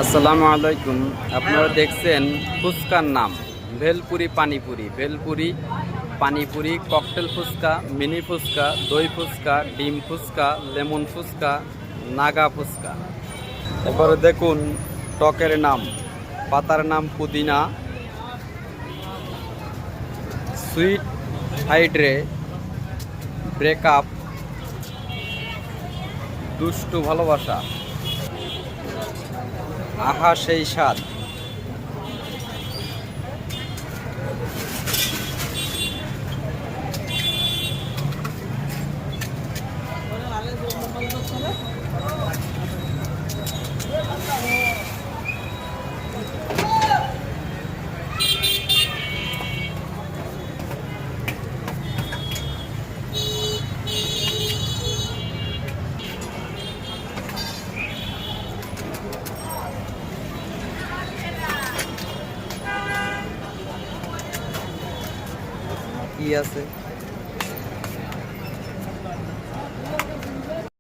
আসসালামু আলাইকুম। আপনারা দেখছেন ফুচকার নাম ভেলপুরি পানিপুরি। ভেলপুরি পানিপুরি, ককটেল ফুচকা, মিনি ফুচকা, দই ফুচকা, ডিম ফুচকা, লেমন ফুচকা, নাগা ফুচকা। এবারে দেখুন টকের নাম, পাতার নাম পুদিনা, সুইট হাইড্রে, ব্রেকআপ, দুষ্টু ভালোবাসা, আহা সেই স্বাদ। কি আছে?